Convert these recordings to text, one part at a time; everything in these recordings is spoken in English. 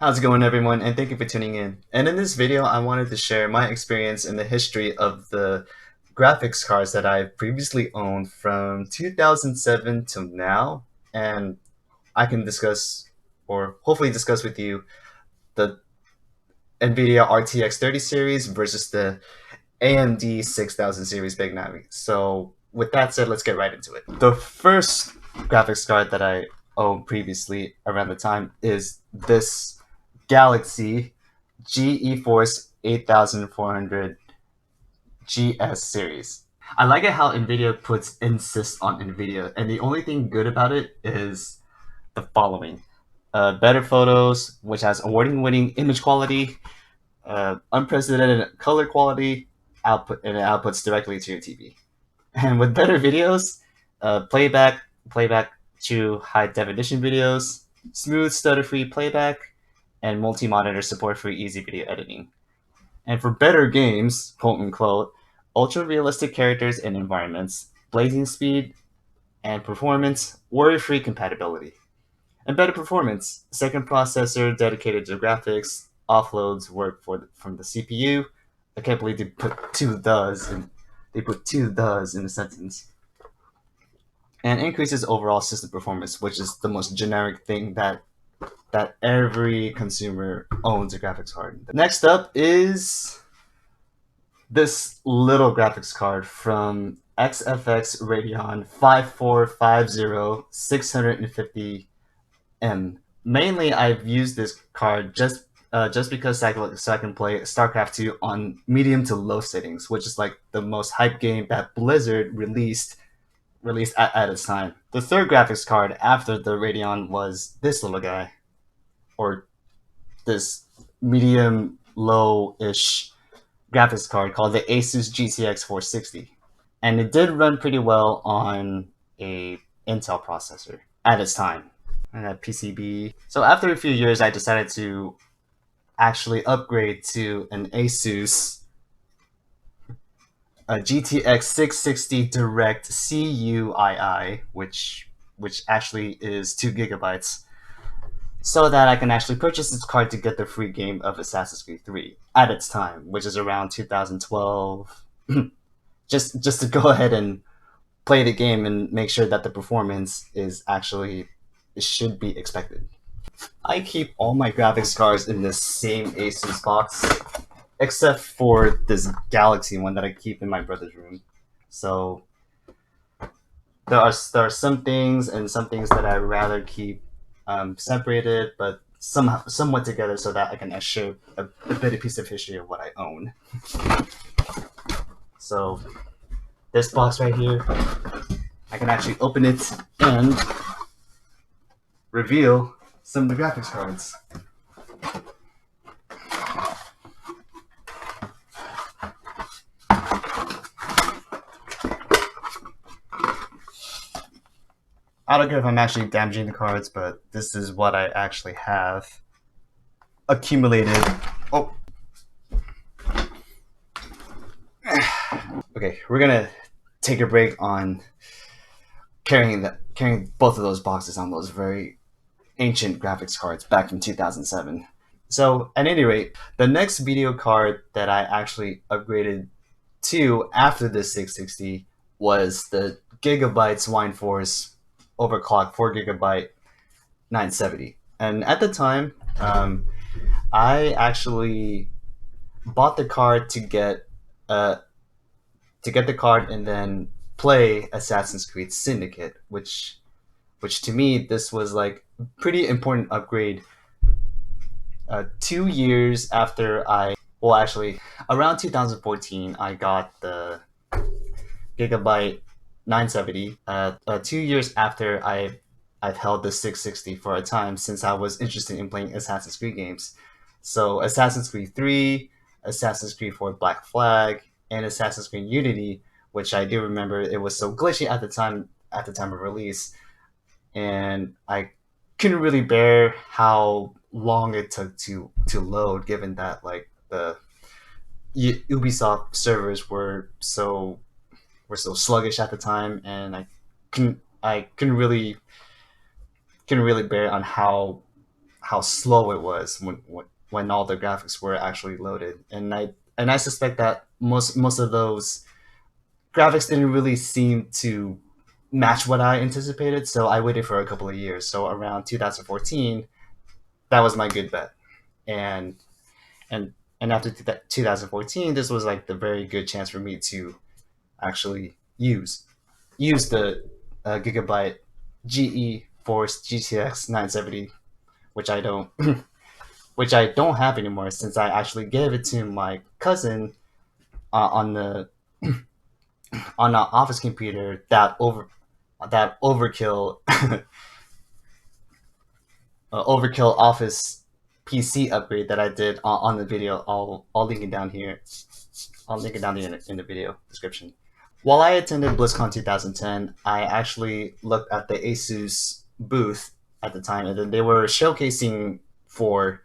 How's it going, everyone? And thank you for tuning in. And in this video, I wanted to share my experience in the history of the graphics cards that I've previously owned from 2007 till now. And I can discuss, or hopefully discuss with you, the Nvidia RTX 30 series versus the AMD 6000 series Big Navi. So with that said, let's get right into it. The first graphics card that I owned previously around the time is this Galaxy GeForce 8400 GS series. I like it how Nvidia puts insist on Nvidia, and the only thing good about it is the following: better photos, which has award-winning image quality, unprecedented color quality, output, and it outputs directly to your TV. And with better videos, playback to high definition videos, smooth stutter-free playback, and multi-monitor support for easy video editing. And for better games, quote unquote, ultra-realistic characters and environments, blazing speed and performance, worry-free compatibility. And better performance, second processor dedicated to graphics, offloads work from the CPU. I can't believe they put two thes in the sentence. And increases overall system performance, which is the most generic thing that every consumer owns a graphics card. Next up is this little graphics card from XFX Radeon 5450 650M. Mainly, I've used this card just because so I can play StarCraft 2 on medium to low settings, which is like the most hype game that Blizzard released at its time. The third graphics card after the Radeon was this little guy, or this medium low-ish graphics card called the ASUS GTX 460, and it did run pretty well on a Intel processor at its time. And a PCB. So after a few years, I decided to actually upgrade to an ASUS a GTX 660 DirectCU, which actually is 2 gigabytes, so that I can actually purchase this card to get the free game of Assassin's Creed 3 at its time, which is around 2012. just to go ahead and play the game and make sure that the performance is actually it should be expected. I keep all my graphics cards in the same ASUS box, except for this Galaxy one that I keep in my brother's room. So there are some things that I rather keep separated, but somewhat together, so that I can share a bit of piece of history of what I own. So this box right here, I can actually open it and reveal some of the graphics cards. I don't care if I'm actually damaging the cards, but this is what I actually have accumulated. Oh. Okay, we're gonna take a break on carrying both of those boxes on those very ancient graphics cards back from 2007. So at any rate, the next video card that I actually upgraded to after the 660 was the Gigabyte Windforce Overclocked 4GB 970. And at the time, I actually bought the card to get the card and then play Assassin's Creed Syndicate, which to me this was like a pretty important upgrade. 2 years after around 2014, I got the Gigabyte 970. 2 years after I've held the 660 for a time, since I was interested in playing Assassin's Creed games. So Assassin's Creed 3, Assassin's Creed 4 Black Flag, and Assassin's Creed Unity, which I do remember it was so glitchy at the time of release, and I couldn't really bear how long it took to load, given that like the Ubisoft servers were so sluggish at the time, and I couldn't really bear on how how slow it was when all the graphics were actually loaded, and I suspect that most of those graphics didn't really seem to match what I anticipated. So I waited for a couple of years. So around 2014, that was my good bet, and and and after 2014, this was like the very good chance for me to actually use the Gigabyte GeForce GTX 970, which I don't which I don't have anymore since I actually gave it to my cousin on the on an office computer that overkill overkill office PC upgrade that I did on the video. I'll link it down here. I'll link it down here in the video description. While I attended BlizzCon 2010, I actually looked at the ASUS booth at the time, and then they were showcasing four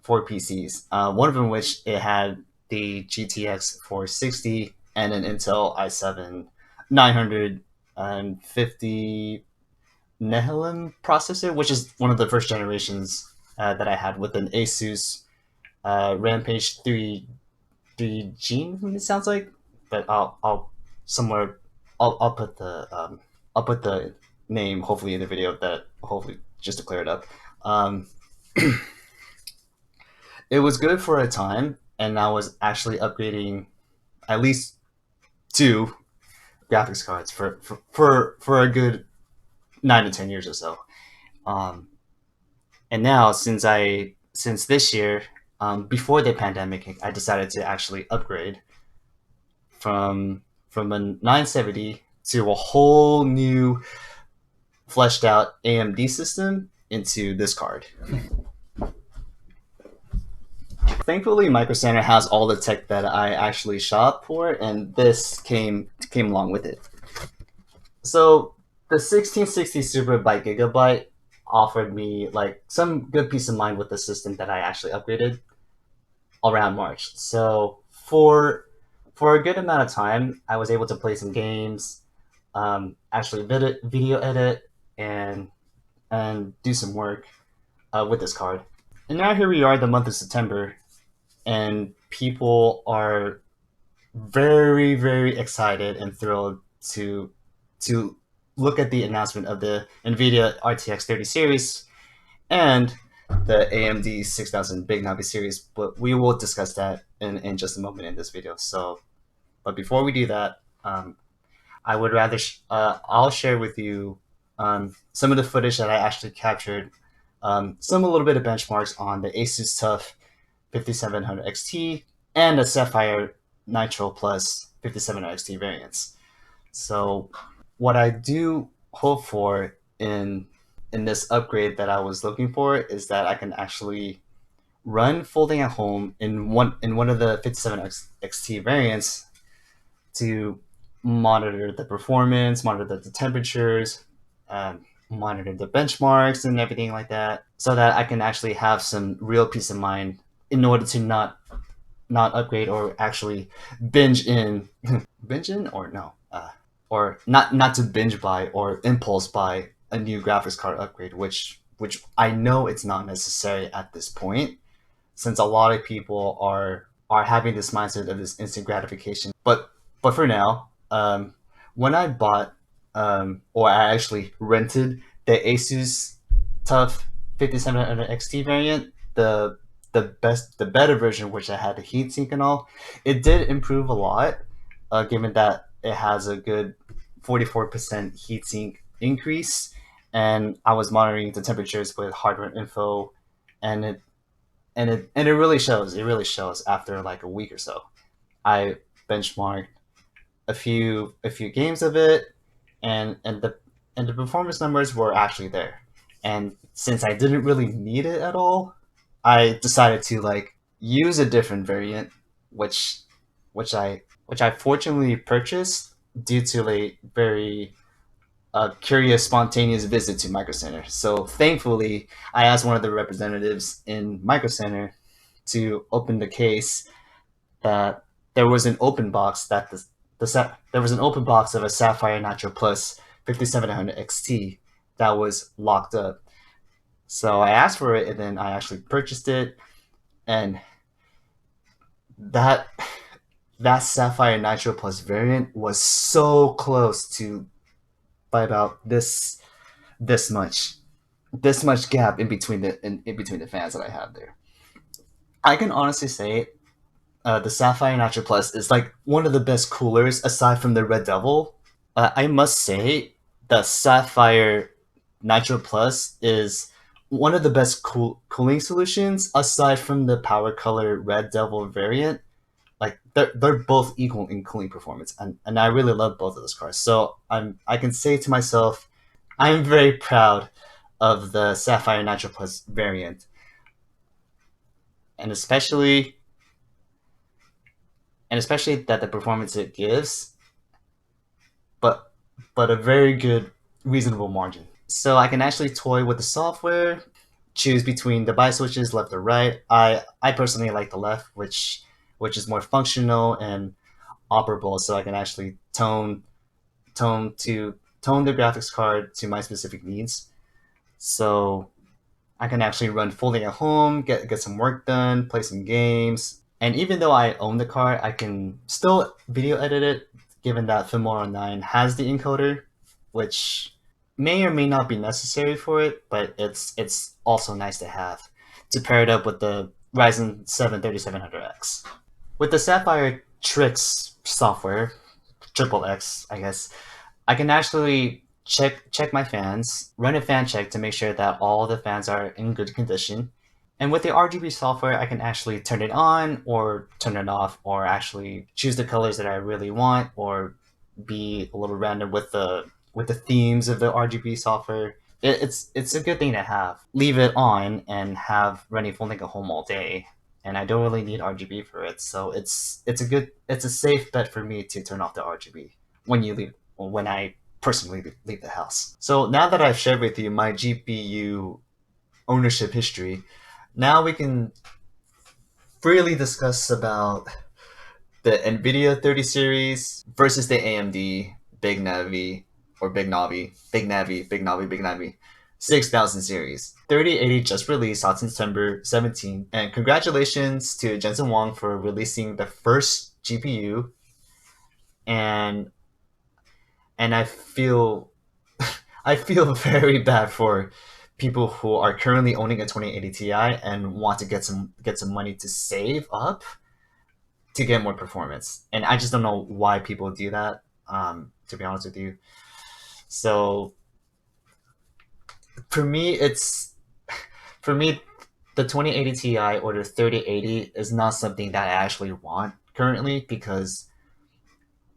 PCs. One of them, which it had the GTX 460 and an Intel i7 950 Nehalem processor, which is one of the first generations that I had with an ASUS Rampage 3 Gene. It sounds like, but I'll somewhere I'll put the name hopefully in the video, that hopefully just to clear it up. Um, it was good for a time, and I was actually upgrading at least two graphics cards for a good 9 to 10 years or so. Um, and now since this year, before the pandemic, I decided to actually upgrade from a 970 to a whole new fleshed out AMD system into this card. Thankfully, Micro Center has all the tech that I actually shop for, and this came along with it. So the 1660 Super by Gigabyte offered me like some good peace of mind with the system that I actually upgraded around March. So for a good amount of time, I was able to play some games, actually video edit, and do some work with this card. And now here we are, the month of September, and people are very excited and thrilled to look at the announcement of the Nvidia RTX 30 series and the AMD 6000 Big Navi series, but we will discuss that in just a moment in this video. So, but before we do that, I would rather I'll share with you some of the footage that I actually captured, some a little bit of benchmarks on the ASUS TUF 5700 XT and the Sapphire Nitro Plus 5700 XT variants. So what I do hope for in this upgrade that I was looking for is that I can actually run folding at home in one of the 5700 XT variants to monitor the performance, monitor the temperatures, monitor the benchmarks and everything like that, so that I can actually have some real peace of mind in order to not upgrade or actually binge in binge in or no or not to binge buy or impulse buy a new graphics card upgrade, which I know it's not necessary at this point, since a lot of people are having this mindset of this instant gratification. But for now, when I bought or I actually rented the ASUS TUF 5700 XT variant, the better version, which I had the heatsink and all, it did improve a lot, given that it has a good 44% heatsink increase, and I was monitoring the temperatures with hardware info, and it really shows. It really shows after like a week or so. I benchmarked a few games of it, and the performance numbers were actually there. And since I didn't really need it at all, I decided to like use a different variant, which which I fortunately purchased due to a very curious, spontaneous visit to Micro Center. So thankfully, I asked one of the representatives in Micro Center to open the case, that there was an open box that there was an open box of a Sapphire Nitro Plus 5700 XT that was locked up. So I asked for it, and then I actually purchased it, and that that Sapphire Nitro Plus variant was so close to by about this much this much gap in between the fans that I have there. I can honestly say the Sapphire Nitro Plus is like one of the best coolers aside from the Red Devil. I must say the Sapphire Nitro Plus is one of the best cooling solutions aside from the Power Color Red Devil variant. Like they're both equal in cooling performance, and I really love both of those cars. So I can say to myself, I'm very proud of the Sapphire Nitro Plus variant, and especially that the performance it gives, but a very good reasonable margin. So I can actually toy with the software, choose between the buy switches left or right. I personally like the left, which is more functional and operable, so I can actually tone to tone the graphics card to my specific needs. So I can actually run fully at home, get some work done, play some games. And even though I own the card, I can still video edit it, given that Filmora 9 has the encoder, which may or may not be necessary for it, but it's also nice to have to pair it up with the Ryzen 7 3700X. With the Sapphire Tricks software, triple X, I guess, I can actually check my fans, run a fan check to make sure that all the fans are in good condition. And with the RGB software, I can actually turn it on or turn it off, or actually choose the colors that I really want, or be a little random with the themes of the RGB software. It's a good thing to have. Leave it on and have running full link at home all day, and I don't really need RGB for it. So it's a safe bet for me to turn off the RGB when I personally leave the house. So now that I've shared with you my GPU ownership history, now we can freely discuss about the Nvidia 30 series versus the AMD Big Navi or Big Navi, Big Navi, Big Navi, Big Navi 6000 series. 3080 just released on September 17th, and congratulations to Jensen Huang for releasing the first GPU. And I feel I feel very bad for people who are currently owning a 2080 Ti and want to get some money to save up to get more performance. And I just don't know why people do that. To be honest with you, so for me, for me the 2080 Ti or the 3080 is not something that I actually want currently, because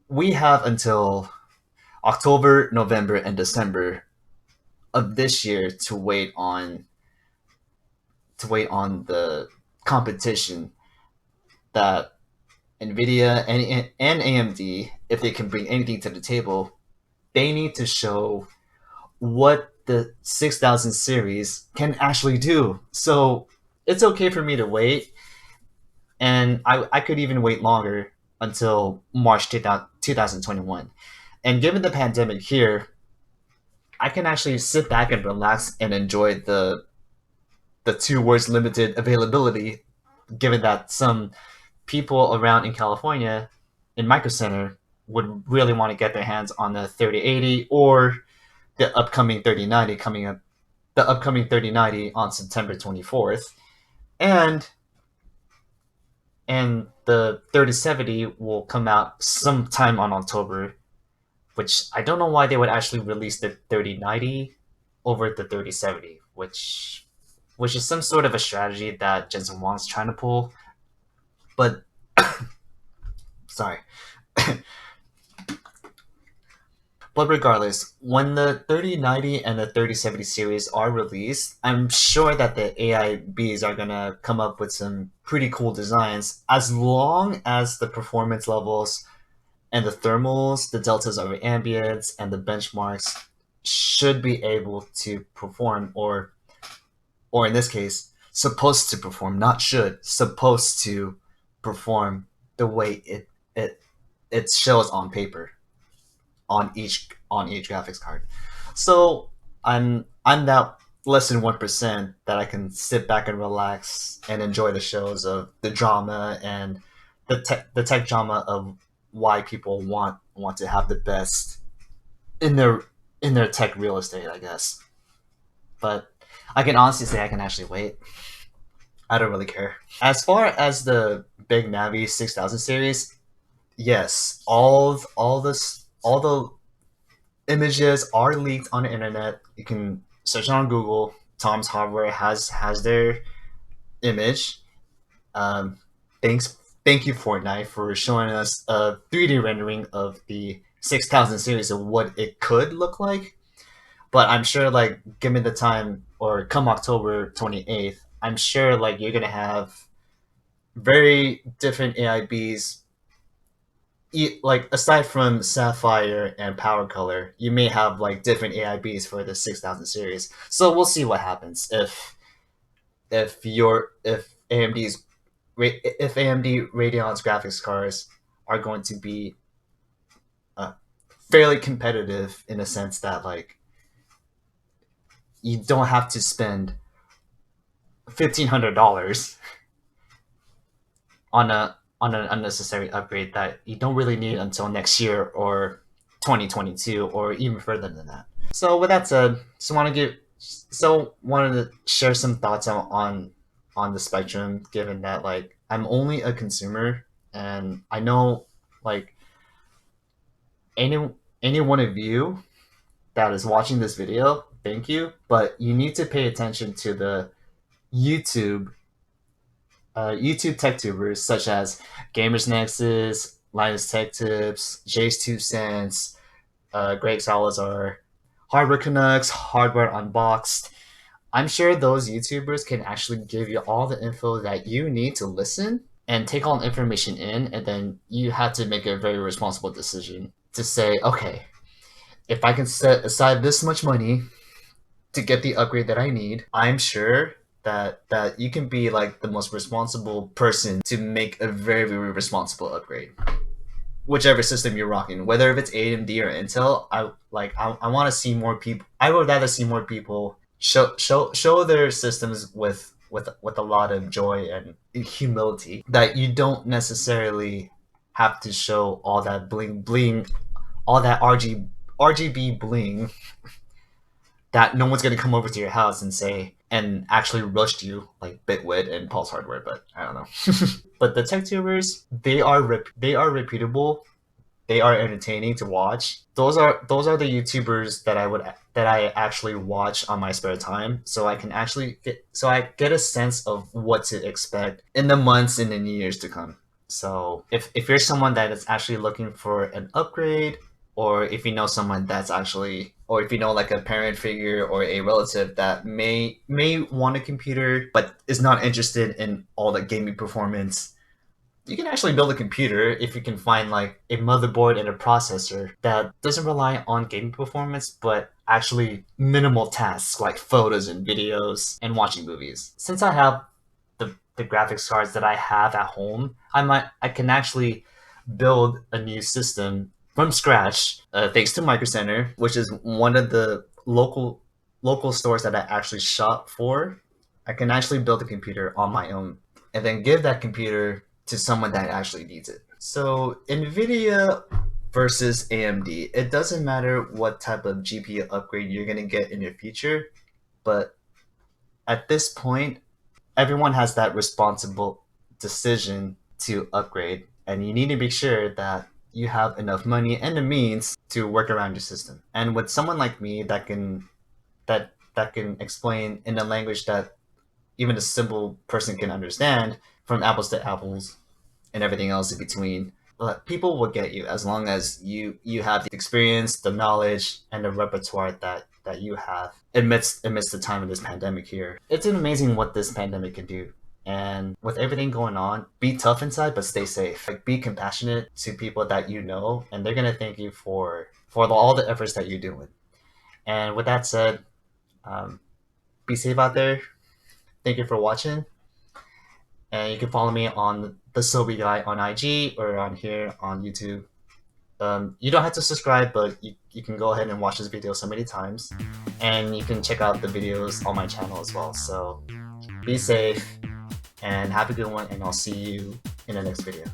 we have until October, November, and December of this year to wait on the competition that Nvidia and AMD, if they can bring anything to the table, they need to show what the 6000 series can actually do. So it's okay for me to wait, and I could even wait longer until March 2021. And given the pandemic here, I can actually sit back and relax and enjoy the 2 words limited availability, given that some people around in California in Micro Center would really want to get their hands on the 3080 or the upcoming 3090 coming up, the upcoming 3090 on September 24th, and the 3070 will come out sometime on October, which I don't know why they would actually release the 3090 over the 3070, which is some sort of a strategy that Jensen Huang's trying to pull. But sorry. But regardless, when the 3090 and the 3070 series are released, I'm sure that the AIBs are gonna come up with some pretty cool designs, as long as the performance levels and the thermals, the deltas over ambience, and the benchmarks should be able to perform, or in this case, supposed to perform, not should, supposed to perform the way it shows on paper on each graphics card. So I'm that less than 1% that I can sit back and relax and enjoy the shows of the drama and the tech drama of why people want to have the best in their tech real estate, I guess. But I can honestly say I can actually wait. I don't really care. As far as the big Navi 6000 series, yes, all the images are leaked on the internet. You can search it on Google. Tom's Hardware has their image. Um, thanks, thank you Fortnite for showing us a 3D rendering of the 6000 series of what it could look like. But I'm sure, like, give me the time, or come October 28th, I'm sure like you're gonna have very different AIBs. Like aside from Sapphire and Power Color, you may have like different AIBs for the 6000 series. So we'll see what happens if AMD Radeon's graphics cards are going to be uh, fairly competitive in a sense that like you don't have to spend $1,500 on an unnecessary upgrade that you don't really need until next year or 2022 or even further than that. So with that said, wanted to share some thoughts on the spectrum, given that like I'm only a consumer and I know like any any one of you that is watching this video, thank you, but you need to pay attention to the YouTube YouTube tech tubers such as Gamers Nexus, Linus Tech Tips, JayzTwoCents, Greg Salazar, Hardware Canucks, Hardware Unboxed. I'm sure those YouTubers can actually give you all the info that you need to listen and take all the information in, and then you have to make a very responsible decision to say, okay, if I can set aside this much money to get the upgrade that I need, I'm sure that you can be like the most responsible person to make a very very responsible upgrade. Whichever system you're rocking, whether if it's AMD or Intel, I want to see more people. I would rather see more people show their systems with a lot of joy and humility. That you don't necessarily have to show all that bling bling, all that RGB bling that no one's gonna come over to your house and say and actually rush you like Bitwit and Pulse Hardware. But I don't know. But the tech tubers, they are reputable. They are entertaining to watch. Those are the YouTubers that I actually watch on my spare time, so I get a sense of what to expect in the months and in the years to come. So if you're someone that is actually looking for an upgrade, or if you know someone that's actually, or if you know like a parent figure or a relative that may want a computer but is not interested in all the gaming performance, you can actually build a computer if you can find like a motherboard and a processor that doesn't rely on gaming performance but actually minimal tasks like photos and videos and watching movies. Since I have the graphics cards that I have at home, I can actually build a new system from scratch, thanks to Micro Center, which is one of the local stores that I actually shop for. I can actually build a computer on my own and then give that computer to someone that actually needs it. So Nvidia versus AMD, it doesn't matter what type of GPU upgrade you're gonna get in your future, but at this point, everyone has that responsible decision to upgrade, and you need to make sure that you have enough money and the means to work around your system. And with someone like me that can explain in a language that even a simple person can understand, from apples to apples and everything else in between, people will get you as long as you have the experience, the knowledge, and the repertoire that you have amidst the time of this pandemic here. It's amazing what this pandemic can do. And with everything going on, be tough inside, but stay safe. Like, be compassionate to people that you know, and they're gonna thank you for all the efforts that you're doing. And with that said, be safe out there. Thank you for watching, and you can follow me on the Sobi Guy on IG or on here on YouTube. You don't have to subscribe, but you can go ahead and watch this video so many times, and you can check out the videos on my channel as well. So be safe and have a good one, and I'll see you in the next video.